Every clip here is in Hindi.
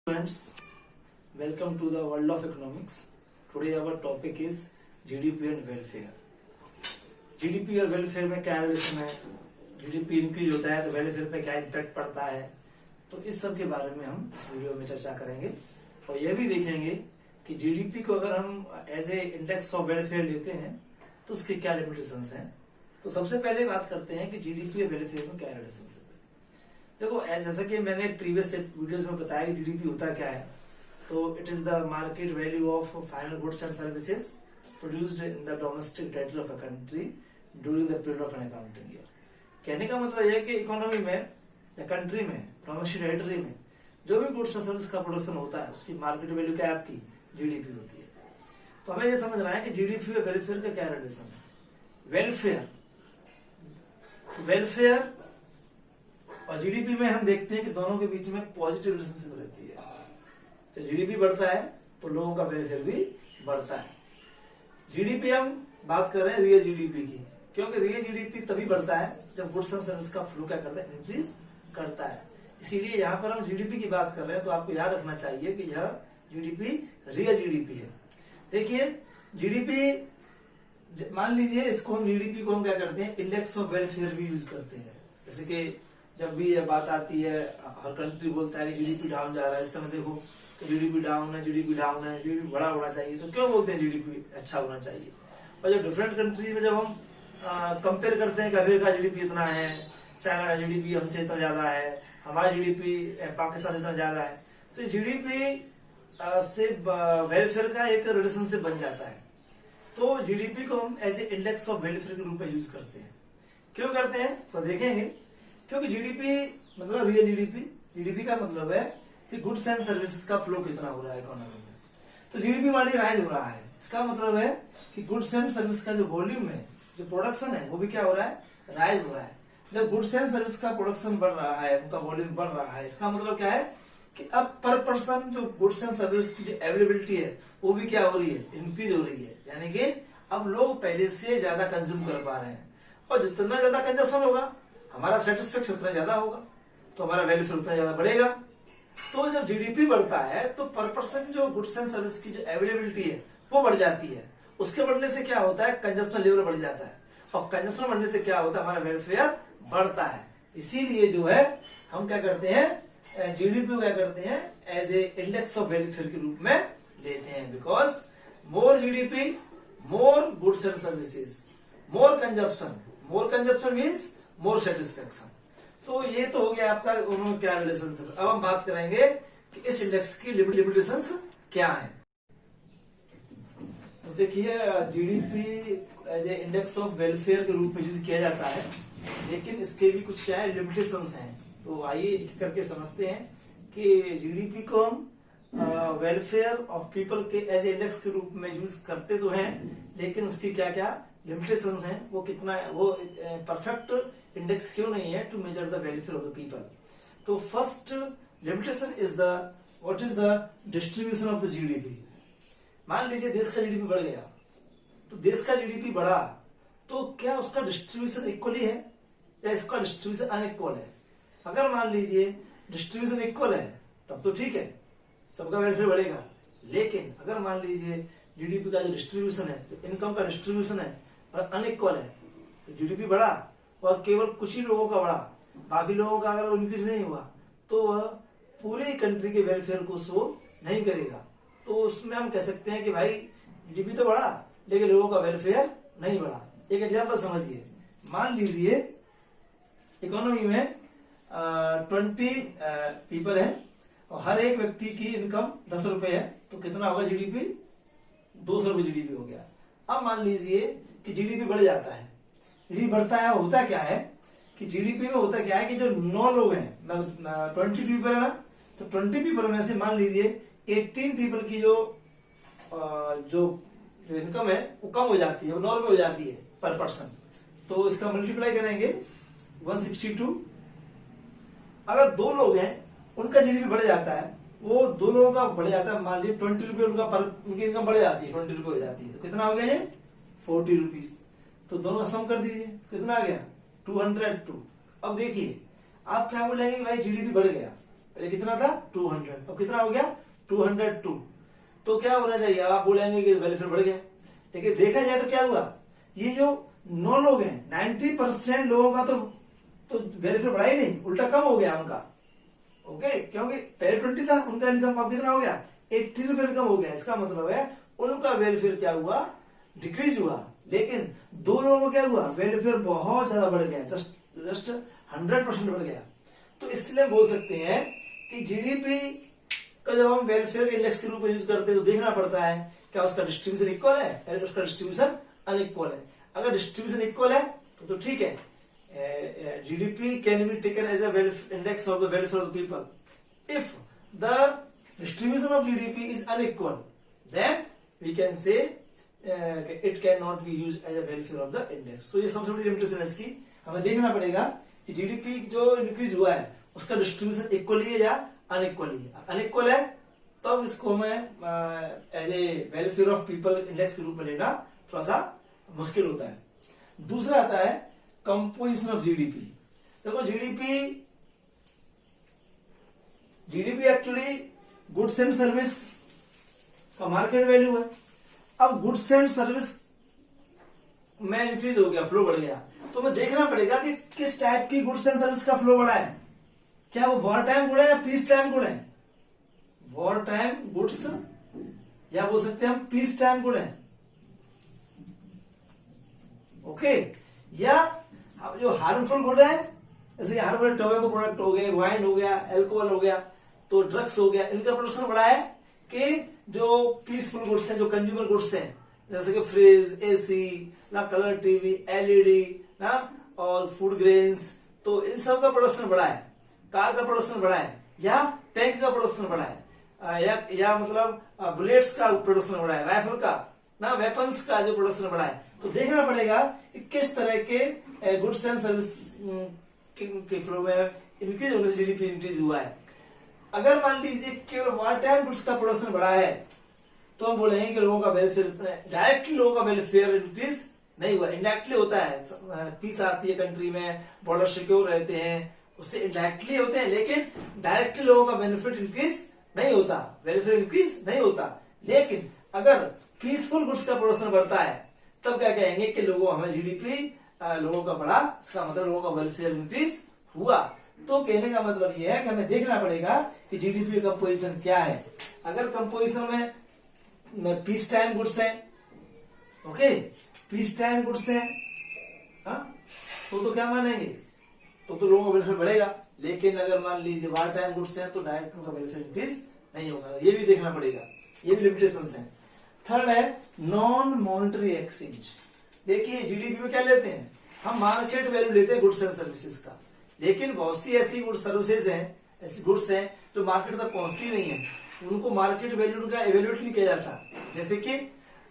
Students, welcome to the world of economics. Today our topic is GDP and welfare. GDP और वेलफेयर में क्या रिलेशन है, GDP इंक्रीज होता है तो वेलफेयर पे क्या इम्पैक्ट पड़ता है, तो इस सब के बारे में हम इस वीडियो में चर्चा करेंगे और यह भी देखेंगे कि जीडीपी को अगर हम as a index of welfare लेते हैं तो उसके क्या लिमिटेशंस हैं। तो सबसे पहले बात करते हैं कि जीडीपी और वेलफेयर में क्या रिलेशन है। देखो जैसा कि मैंने प्रीवियस वीडियोस में बताया कि जीडीपी होता क्या है, तो it is the market value of final goods and services produced in the domestic data of a country during the period of an accounting year. कहने का मतलब यह है कि इकोनॉमी में या कंट्री में डोमेस्टिक टेरिटरी में जो भी गुड्स और सर्विस का प्रोडक्शन होता है उसकी मार्केट वैल्यू क्या है, आपकी जीडीपी होती है। तो हमें यह समझना है कि जीडीपी और वेलफेयर का क्या रिलेशन है। वेलफेयर और जीडीपी में हम देखते हैं कि दोनों के बीच में पॉजिटिव रिलेशनशिप रहती है। तो जीडीपी बढ़ता है तो लोगों का वेलफेयर भी बढ़ता है। जीडीपी हम बात कर रहे हैं रियल जीडीपी की, क्योंकि रियल जीडीपी तभी बढ़ता है जब गुड्स एंड सर्विस का फ्लो क्या करता है, इंक्रीज करता है। इसीलिए यहाँ पर हम जीडीपी की बात कर रहे हैं तो आपको याद रखना चाहिए कि यह जीडीपी रियल जीडीपी है। देखिए जीडीपी, मान लीजिए इसको हम जीडीपी को हम क्या करते हैं, इंडेक्स ऑफ वेलफेयर भी यूज करते हैं। जैसे कि जब भी यह बात आती है, हर कंट्री बोलता है कि जीडीपी डाउन जा रहा है, इस समय देखो कि जीडीपी डाउन है, जीडीपी बड़ा होना चाहिए। तो क्यों बोलते हैं जीडीपी अच्छा होना चाहिए। और जब डिफरेंट कंट्री में जब हम कंपेयर करते हैं कि अमेरिका का जीडीपी इतना है, चाइना का जीडीपी हमसे इतना ज्यादा है, हमारा जीडीपी पाकिस्तान से इतना ज्यादा है, तो जीडीपी से वेलफेयर का एक रिलेशनशिप बन जाता है। तो जीडीपी को हम as a index of welfare के रूप में यूज करते हैं। क्यों करते हैं तो देखेंगे, क्योंकि जीडीपी मतलब रियल जीडीपी का मतलब है कि गुड्स एंड सर्विसेज का फ्लो कितना हो रहा है इकोनॉमी में। तो जीडीपी वाली राइज हो रहा है, इसका मतलब है कि गुड्स एंड सर्विस का जो वॉल्यूम है, जो प्रोडक्शन है, वो भी क्या हो रहा है, राइज हो रहा है। जब गुड्स एंड सर्विस का प्रोडक्शन बढ़ रहा है, उनका वॉल्यूम बढ़ रहा है, इसका मतलब क्या है कि अब पर पर्सन जो गुड्स एंड सर्विस की जो अवेलेबिलिटी है वो भी क्या हो रही है, इंक्रीज हो रही है। यानी कि अब लोग पहले से ज्यादा कंज्यूम कर पा रहे हैं, और जितना ज्यादा कंजप्शन होगा हमारा सेटिस्फेक्शन उतना ज्यादा होगा, तो हमारा वेलफेयर उतना ज्यादा बढ़ेगा। तो जब जीडीपी बढ़ता है तो पर पर्सन जो गुड्स एंड सर्विस की जो अवेलेबिलिटी है वो बढ़ जाती है। उसके बढ़ने से क्या होता है, कंजप्शन लेवल बढ़ जाता है, और कंजप्शन बढ़ने से क्या होता है, हमारा वेलफेयर बढ़ता है। इसीलिए जो है हम क्या करते हैं, जीडीपी को क्या करते हैं as a index of welfare के रूप में लेते हैं। Because more GDP more goods and services, more consumption means more satisfaction. तो ये तो हो गया आपका उन्होंने क्या रिलेशनशिप। अब हम बात करेंगे कि इस इंडेक्स की लिमिटेशंस क्या है। तो देखिए GDP as a index of welfare के रूप में यूज किया जाता है, लेकिन इसके भी कुछ क्या है, लिमिटेशंस हैं। तो आइए एक करके समझते हैं कि जीडीपी को हम वेलफेयर ऑफ पीपल के एज ए इंडेक्स के रूप में यूज करते तो हैं, लेकिन उसकी क्या क्या लिमिटेशंस हैं, वो कितना है, वो परफेक्ट इंडेक्स क्यों नहीं है to measure the welfare of the people. तो first limitation is what is the distribution of the GDP. मान लीजिए देश का जीडीपी बढ़ गया, तो देश का जीडीपी बढ़ा तो क्या उसका डिस्ट्रीब्यूशन इक्वली है या इसका डिस्ट्रीब्यूशन अनइक्वल है। अगर मान लीजिए डिस्ट्रीब्यूशन इक्वल है तब तो ठीक है, सबका वेलफेयर बढ़ेगा। लेकिन अगर मान लीजिए जीडीपी का जो डिस्ट्रीब्यूशन है, जो इनकम का डिस्ट्रीब्यूशन है, और अनइक्वल है, तो जीडीपी बढ़ा और केवल कुछ ही लोगों का बढ़ा, बाकी लोगों का अगर इंक्रीज नहीं हुआ तो वह पूरी कंट्री के वेलफेयर को शो नहीं करेगा। तो उसमें हम कह सकते हैं कि भाई जीडीपी तो बढ़ा लेकिन लोगों का वेलफेयर नहीं बढ़ा। एक एग्जाम्पल समझिए, मान लीजिए इकोनॉमी में 20 पीपल है और हर एक व्यक्ति की इनकम 10 रुपए है, तो कितना होगा जीडीपी, 200 रुपए जीडीपी हो गया। अब मान लीजिए कि जीडीपी बढ़ जाता है, जीडीपी बढ़ता है, होता क्या है कि जीडीपी में होता क्या है कि जो 9 लोग हैं, 20 पीपल है ना, तो 20 पीपल में से मान लीजिए 18 पीपल की जो इनकम है वो कम हो जाती है, वो 9 रुपए हो जाती है पर पर्सन। तो इसका मल्टीप्लाई करेंगे 162। अगर 2 लोग हैं उनका जीडीपी बढ़ जाता है, वो 2 लोगों का बढ़ जाता है, मान लीजिए 20 रुपए उनकी इनकम बढ़ जाती है, 20 रुपए हो जाती है, तो कितना हो गया ये 40 रुपीज। तो दोनों सम कर दीजिए, कितना आ गया 202। अब देखिए आप क्या बोलेंगे कि भाई जीडीपी बढ़ गया, पहले कितना था 200, अब कितना हो गया 202। तो क्या होना चाहिए, आप बोलेंगे कि वेलफेयर बढ़ गया, लेकिन देखा जाए तो क्या हुआ, ये जो 9 लोग हैं 90% लोगों का तो वेलफेयर बढ़ा ही नहीं, उल्टा कम हो गया उनका। ओके, क्योंकि पहले 20 था उनका इनकम, अब कितना हो गया 80 रुपए इनकम हो गया। इसका मतलब है उनका वेलफेयर क्या हुआ, डिक्रीज हुआ। लेकिन 2 लोगों को क्या हुआ, वेलफेयर बहुत ज्यादा बढ़ गया, जस्ट 100% बढ़ गया। तो इसलिए बोल सकते हैं कि जीडीपी का जब हम वेलफेयर इंडेक्स के रूप में यूज करते हैं तो देखना पड़ता है क्या उसका डिस्ट्रीब्यूशन इक्वल है या उसका डिस्ट्रीब्यूशन अनइक्वल है। अगर डिस्ट्रीब्यूशन इक्वल है तो ठीक है, GDP can be taken as a index of the welfare of the people. If the distribution of GDP is unequal, then we can say it cannot be used as a welfare of the index. So ये सबसे बड़ी लिमिटेशन है इसकी, हमें देखना पड़ेगा कि GDP जो इंक्रीज हुआ है उसका डिस्ट्रीब्यूशन इक्वली है या अनइक्वली है। अनइक्वल है तब इसको हमें as a welfare of people index के रूप में लेना थोड़ा सा मुश्किल होता है। दूसरा आता है कंपोजिशन ऑफ जीडीपी। देखो GDP actually goods and service का मार्केट वैल्यू है। अब गुड्स एंड सर्विस में इंक्रीज हो गया, फ्लो बढ़ गया, तो हमें देखना पड़ेगा कि किस टाइप की गुड्स एंड सर्विस का फ्लो बढ़ा है। क्या वो वॉर टाइम गुड है या पीस टाइम गुड है? वॉर टाइम गुड्स या बोल सकते हैं हम पीस टाइम गुड है। ओके, या जो हार्मफुल गुड है जैसे हार्मफुल टोबैको प्रोडक्ट हो गए, वाइन हो गया, अल्कोहल हो गया, तो ड्रग्स हो गया, इनका प्रोडक्शन बढ़ा है कि जो पीसफुल गुड्स हैं, जो कंज्यूमर गुड्स हैं जैसे कि फ्रिज, एसी ना, कलर टीवी, एलईडी ना, और फूड ग्रेन्स, तो इन सब का प्रोडक्शन बढ़ा है। कार का प्रोडक्शन बढ़ा है या टैंक का प्रोडक्शन बढ़ा है, या मतलब बुलेट्स का प्रोडक्शन बढ़ा है, राइफल का ना, वेपन्स का जो प्रोडक्शन बढ़ा है। तो देखना पड़ेगा कि किस तरह के गुड्स एंड सर्विस के फ्लो में इंक्रीज होने से जीडीपी इंक्रीज हुआ है। अगर मान लीजिए केवल वॉर टाइम गुड्स का प्रोडक्शन बढ़ा है तो हम बोलेंगे कि लोगों का वेलफेयर, डायरेक्टली लोगों का वेलफेयर इंक्रीज नहीं हुआ, इनडायरेक्टली होता है। पीस आती है कंट्री में, बॉर्डर सिक्योर रहते हैं, उससे इनडायरेक्टली होते हैं, लेकिन डायरेक्टली लोगों का बेनिफिट इंक्रीज नहीं होता, वेलफेयर इंक्रीज नहीं होता। लेकिन अगर पीसफुल गुड्स का प्रोडक्शन बढ़ता है तब क्या कहेंगे कि लोगों हमें जीडीपी लोगों का बढ़ा, इसका मतलब लोगों का वेलफेयर इंक्रीज हुआ। तो कहने का मतलब यह है कि हमें देखना पड़ेगा कि जीडीपी का कंपोजिशन क्या है। अगर कंपोजिशन में पीस टाइम गुड्स है, ओके, पीस टाइम गुड्स है, तो क्या मानेंगे, तो लोगों का वेलफेयर बढ़ेगा। लेकिन अगर मान लीजिए वार टाइम गुड्स है तो डायरेक्ट उनका वेलफेयर इंक्रीज नहीं होगा, ये भी देखना पड़ेगा, ये भी लिमिटेशंस हैं। थर्ड है नॉन मॉनेटरी एक्सचेंज। देखिए जीडीपी में क्या लेते हैं हम, मार्केट वैल्यू लेते हैं गुड्स एंड सर्विसेज का, लेकिन बहुत सी ऐसी गुड्स सर्विसेज हैं, ऐसी गुड्स हैं जो मार्केट तक पहुंचती नहीं है, उनको मार्केट वैल्यू उनका एवेल्यूएट नहीं किया जाता। जैसे कि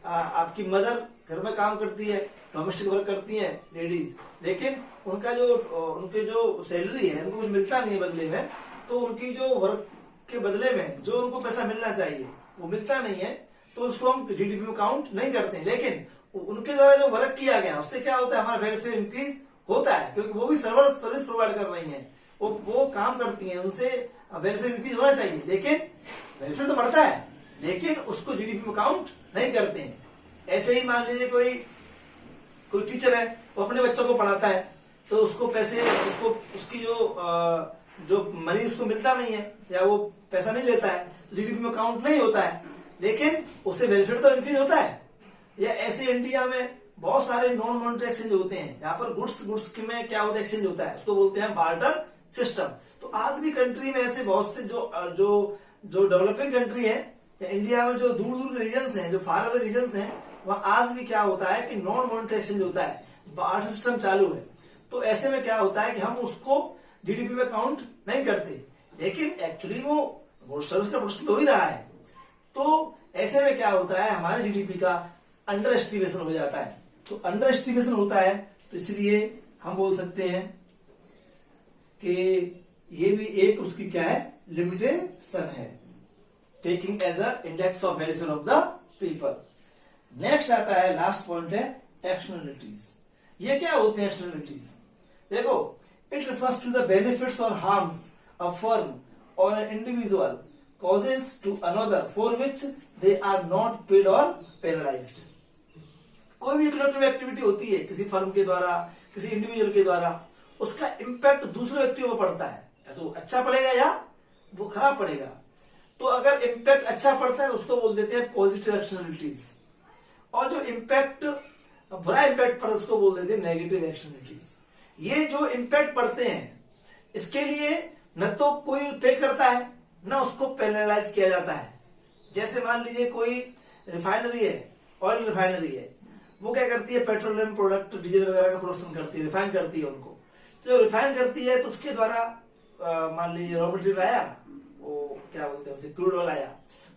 आपकी मदर घर में काम करती है, डोमेस्टिक वर्क करती है लेडीज, लेकिन उनके जो सैलरी है उनको कुछ मिलता नहीं है बदले में, तो उनकी जो वर्क के बदले में जो उनको पैसा मिलना चाहिए वो मिलता नहीं है, तो उसको हम जीडीपी में काउंट नहीं करते हैं। लेकिन उनके द्वारा जो वर्क किया गया उससे क्या होता है, हमारा वेलफेयर इंक्रीज होता है, क्योंकि वो भी सर्विस प्रोवाइड कर रही हैं, वो काम करती हैं, उनसे वेलफेयर इंक्रीज होना चाहिए। लेकिन वेलफेयर तो बढ़ता है, लेकिन उसको जीडीपी में काउंट नहीं करते हैं। ऐसे ही मान लीजिए कोई टीचर है, वो अपने बच्चों को पढ़ाता है, तो उसको पैसे, उसकी जो मनी उसको मिलता नहीं है या वो पैसा नहीं लेता है, तो जीडीपी में काउंट नहीं होता है, लेकिन उससे वेलफेयर तो इंक्रीज होता है। या ऐसे इंडिया में बहुत सारे नॉन मॉनेटरी एक्सचेंज होते हैं, यहाँ पर गुड्स में क्या होता है, एक्सचेंज होता है, उसको बोलते हैं बार्टर सिस्टम। तो आज भी कंट्री में ऐसे बहुत से जो डेवलपिंग कंट्री है, या इंडिया में जो दूर दूर के रीजन हैं, जो फार अवे रीजन हैं, वहां आज भी क्या होता है कि नॉन मॉनेटरी एक्सचेंज होता है, बार्टर सिस्टम चालू है। तो ऐसे में क्या होता है कि हम उसको जीडीपी में काउंट नहीं करते, लेकिन एक्चुअली वो गुड्स सर्विस का प्रोडक्शन हो ही रहा है। तो ऐसे में क्या होता है, हमारे जीडीपी का अंडर एस्टिमेशन हो जाता है। तो अंडर एस्टिमेशन होता है, तो इसलिए हम बोल सकते हैं कि ये भी एक उसकी क्या है, लिमिटेशन है, taking as a index of welfare of the people. Next आता है, लास्ट पॉइंट है एक्सटर्नलिटीज। ये क्या होते हैं एक्सटर्नलिटीज? देखो, it refers to the benefits और harms a firm or an individual causes to another for which they are not paid or penalized. कोई भी इकोनॉमिक एक्टिविटी होती है किसी फर्म के द्वारा, किसी इंडिविजुअल के द्वारा, उसका इम्पैक्ट दूसरे व्यक्तियों पर पड़ता है, या तो अच्छा पड़ेगा या वो खराब पड़ेगा। तो अगर इम्पैक्ट अच्छा पड़ता है उसको बोल देते हैं पॉजिटिव एक्सटर्नलिटीज, और जो इम्पैक्ट बुरा इम्पैक्ट पड़ता है उसको बोल देते हैं नेगेटिव एक्सटर्नलिटीज। ये जो इम्पैक्ट पड़ते हैं इसके लिए न तो कोई पे करता है न उसको पेनलाइज किया जाता है। जैसे मान लीजिए कोई रिफाइनरी है, ऑयल रिफाइनरी है, वो क्या करती है, पेट्रोलियम प्रोडक्ट डीजल वगैरह का प्रोडक्शन करती है, रिफाइन करती है उनको। तो रिफाइन करती है तो उसके द्वारा मान लीजिए रॉ मटेरियल आया, वो क्या बोलते हैं उसे, क्रूड ऑयल आया।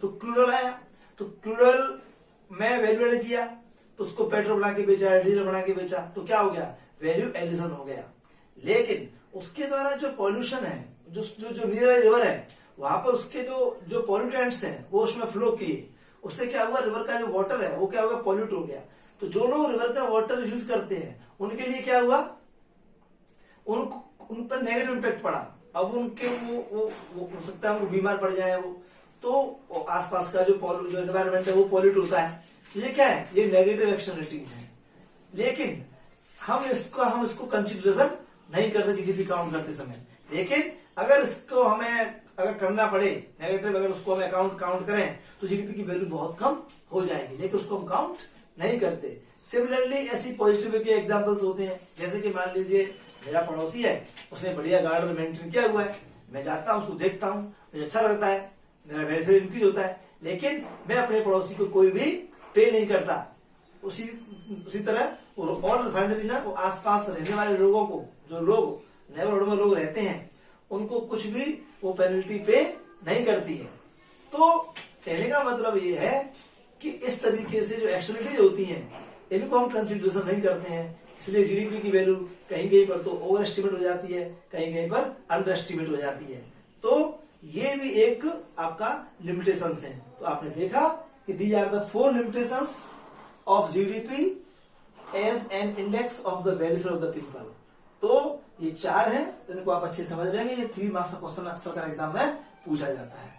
तो क्रूड ऑयल आया तो क्रूड ऑयल में वैल्यू एड किया, तो उसको पेट्रोल बना के बेचा, डीजल बना के बेचा, तो क्या हो गया, वैल्यू एडिशन हो गया। लेकिन उसके द्वारा जो पॉल्यूशन है, जो जो जो नियर रिवर है वहां पर उसके जो पॉल्यूटेंट्स हैं वो उसमें फ्लो किए, उससे क्या हुआ, रिवर का जो वाटर है वो क्या होगा, पॉल्यूट हो गया। तो जो लोग रिवर का वाटर यूज करते हैं उनके लिए क्या हुआ, उन पर नेगेटिव इम्पैक्ट पड़ा। अब उनके वो हो सकता है उनको बीमार पड़ जाए वो, तो आसपास का जो एनवायरमेंट है वो पॉल्यूट होता है। ये क्या है, ये नेगेटिव एक्सटर्नलिटीज है। लेकिन हम इसको कंसिडरेशन नहीं करते जीडीपी काउंट करते समय। लेकिन अगर इसको हमें अगर करना पड़े नेगेटिव, अगर उसको हम काउंट करें तो जीडीपी की वैल्यू बहुत कम हो जाएगी, लेकिन उसको हम काउंट नहीं करते। सिमिलरली ऐसी पॉजिटिव के एग्जांपल्स होते हैं, जैसे कि मान लीजिए मेरा पड़ोसी है, उसने बढ़िया गार्डन मेंटेन किया हुआ है, मैं जाता हूँ उसको देखता हूँ, मुझे अच्छा लगता है, मेरा वेलफेयर इंक्रीज होता है, लेकिन मैं अपने पड़ोसी को कोई भी पे नहीं करता। उसी तरह और रिफाइनरी ना वो आसपास रहने वाले लोगों को, जो लोग नेबरहुड में लोग रहते हैं, उनको कुछ भी वो पेनल्टी पे नहीं करती है। तो कहने का मतलब ये है कि इस तरीके से जो एक्सटर्नलिटीज होती हैं इनको हम कंसिडरेशन नहीं करते हैं, इसलिए जीडीपी की वैल्यू कहीं कहीं पर तो ओवर एस्टिमेट हो जाती है, कहीं कहीं पर अंडर एस्टिमेट हो जाती है। तो ये भी एक आपका लिमिटेशंस है। तो आपने देखा कि these are the 4 limitations of GDP as an index of the welfare of the people. तो ये 4 हैं, तो इनको आप अच्छे समझ लेंगे। ये 3 मार्क्स का क्वेश्चन अक्सर एग्जाम में पूछा जाता है।